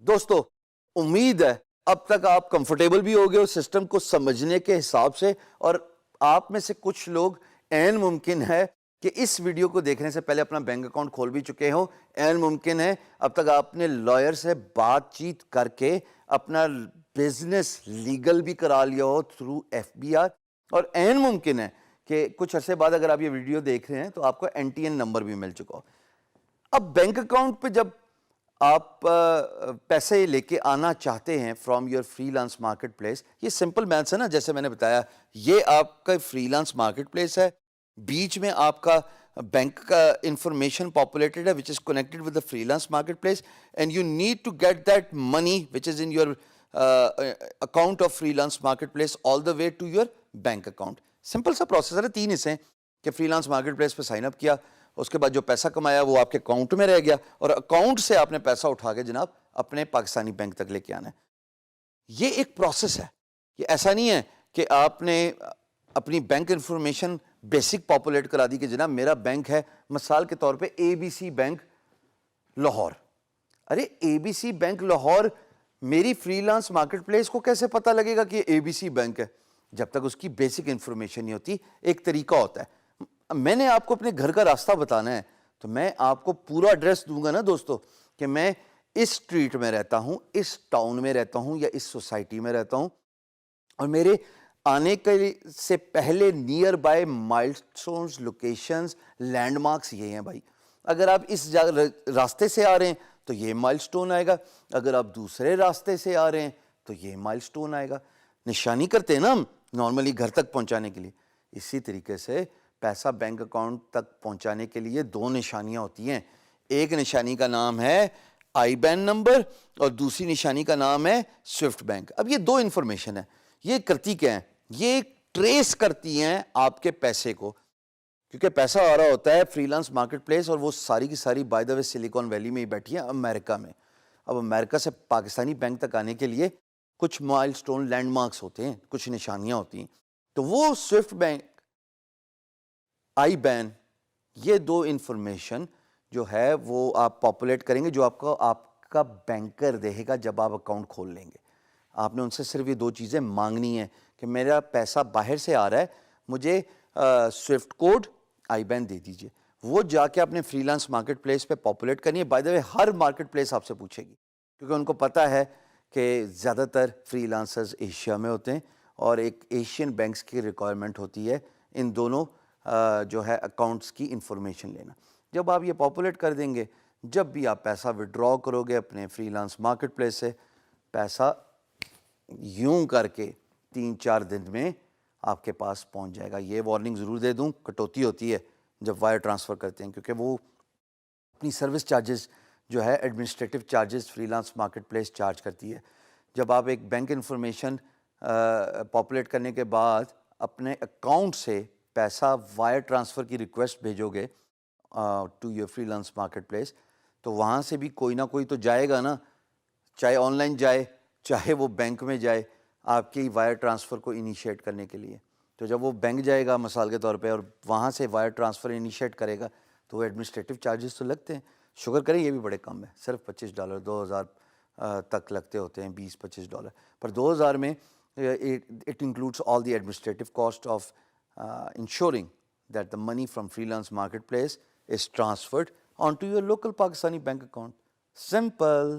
دوستو امید ہے اب تک آپ کمفرٹیبل بھی ہو گئے ہو سسٹم کو سمجھنے کے حساب سے، اور آپ میں سے کچھ لوگ عین ممکن ہے کہ اس ویڈیو کو دیکھنے سے پہلے اپنا بینک اکاؤنٹ کھول بھی چکے ہوں. عین ممکن ہے اب تک آپ نے لائر سے بات چیت کر کے اپنا بزنس لیگل بھی کرا لیا ہو تھرو FBR، اور عین ممکن ہے کہ کچھ عرصے بعد اگر آپ یہ ویڈیو دیکھ رہے ہیں تو آپ کو NTN نمبر بھی مل چکا ہو. اب بینک اکاؤنٹ پہ جب آپ پیسے لے کے آنا چاہتے ہیں from your freelance market place, یہ سمپل میتھس ہے نا، جیسے میں نے بتایا یہ آپ کا فری لانس مارکیٹ پلیس ہے، بیچ میں آپ کا بینک کا انفارمیشن پاپولیٹڈ ہے which is connected with the freelance marketplace and you need to get that money which is in your account of freelance marketplace all the way to your bank account. Simple سا processor ہے، 3 حصے ہیں کہ free lance market place پہ sign up کیا، اس کے بعد جو پیسہ کمایا وہ آپ کے اکاؤنٹ میں رہ گیا، اور اکاؤنٹ سے آپ نے پیسہ اٹھا کے جناب اپنے پاکستانی بینک تک لے کے آنا ہے. یہ ایک پروسیس ہے، یہ ایسا نہیں ہے کہ آپ نے اپنی بینک انفارمیشن بیسک پاپولیٹ کرا دی کہ جناب میرا بینک ہے مثال کے طور پہ ABC بینک لاہور. ارے ABC بینک لاہور میری فری لانس مارکیٹ پلیس کو کیسے پتہ لگے گا کہ یہ ABC بینک ہے؟ جب تک اس کی بیسک انفارمیشن نہیں ہوتی. ایک طریقہ ہوتا ہے، میں نے آپ کو اپنے گھر کا راستہ بتانا ہے تو میں آپ کو پورا ایڈریس دوں گا نا دوستو، کہ میں اس اسٹریٹ میں رہتا ہوں، اس ٹاؤن میں رہتا ہوں یا اس سوسائٹی میں رہتا ہوں، اور میرے آنے کے سے پہلے نیئر بائی مائل سٹونز، لوکیشنز، لینڈ مارکس یہ ہیں بھائی. اگر آپ اس راستے سے آ رہے ہیں تو یہ مائل سٹون آئے گا، اگر آپ دوسرے راستے سے آ رہے ہیں تو یہ مائل سٹون آئے گا. نشانی کرتے ہیں نا ہم نارملی گھر تک پہنچانے کے لیے. اسی طریقے سے پیسہ بینک اکاؤنٹ تک پہنچانے کے لیے 2 نشانیاں ہوتی ہیں. ایک نشانی کا نام ہے IBAN نمبر اور دوسری نشانی کا نام ہے سوئفٹ بینک. اب یہ 2 انفارمیشن ہے، یہ کرتی کیا ہیں؟ یہ ٹریس کرتی ہیں آپ کے پیسے کو، کیونکہ پیسہ آ رہا ہوتا ہے فری لانس مارکیٹ پلیس، اور وہ ساری کی ساری by the way Silicon Valley میں ہی بیٹھی ہیں امریکہ میں. اب امریکہ سے پاکستانی بینک تک آنے کے لیے کچھ مائل سٹون لینڈ مارکس ہوتے ہیں، کچھ نشانیاں ہوتی ہیں. تو وہ سوئفٹ بینک، IBAN، یہ 2 انفارمیشن جو ہے وہ آپ پاپولیٹ کریں گے، جو آپ کا بینکر دے گا جب آپ اکاؤنٹ کھول لیں گے. آپ نے ان سے صرف یہ 2 چیزیں مانگنی ہیں کہ میرا پیسہ باہر سے آ رہا ہے، مجھے سوئفٹ کوڈ IBAN دے دیجئے. وہ جا کے اپنے فری لانس مارکیٹ پلیس پہ پاپولیٹ کرنی ہے. By the way Hare market place آپ سے پوچھے گی، کیونکہ ان کو پتہ ہے کہ زیادہ تر فری لانسرز ایشیا میں ہوتے ہیں، اور ایک ایشین بینکس کی ریکوائرمنٹ ہوتی ہے ان دونوں جو ہے اکاؤنٹس کی انفارمیشن لینا. جب آپ یہ پاپولیٹ کر دیں گے، جب بھی آپ پیسہ وڈرا کرو گے اپنے فری لانس مارکیٹ پلیس سے، پیسہ یوں کر کے 3-4 دن میں آپ کے پاس پہنچ جائے گا. یہ وارننگ ضرور دے دوں، کٹوتی ہوتی ہے جب وائر ٹرانسفر کرتے ہیں، کیونکہ وہ اپنی سروس چارجز جو ہے administrative charges free lance market place charge کرتی ہے. جب آپ ایک بینک انفارمیشن پاپولیٹ کرنے کے بعد اپنے اکاؤنٹ سے پیسہ وائر ٹرانسفر کی ریکویسٹ بھیجو گے to your freelance marketplace, تو وہاں سے بھی کوئی نہ کوئی تو جائے گا نا، چاہے آن لائن جائے چاہے وہ بینک میں جائے آپ کی وائر ٹرانسفر کو انیشیٹ کرنے کے لیے. تو جب وہ بینک جائے گا مثال کے طور پہ اور وہاں سے وائر ٹرانسفر انیشیٹ کرے گا تو وہ ایڈمنسٹریٹو چارجز تو لگتے ہیں. شکر کریں یہ بھی بڑے کم ہے، صرف $25 $2000 تک لگتے ہوتے ہیں، $20-25. پر 2000 میں it includes all the administrative cost of ensuring that the money from freelance marketplace is transferred onto your local Pakistani bank account. Simple.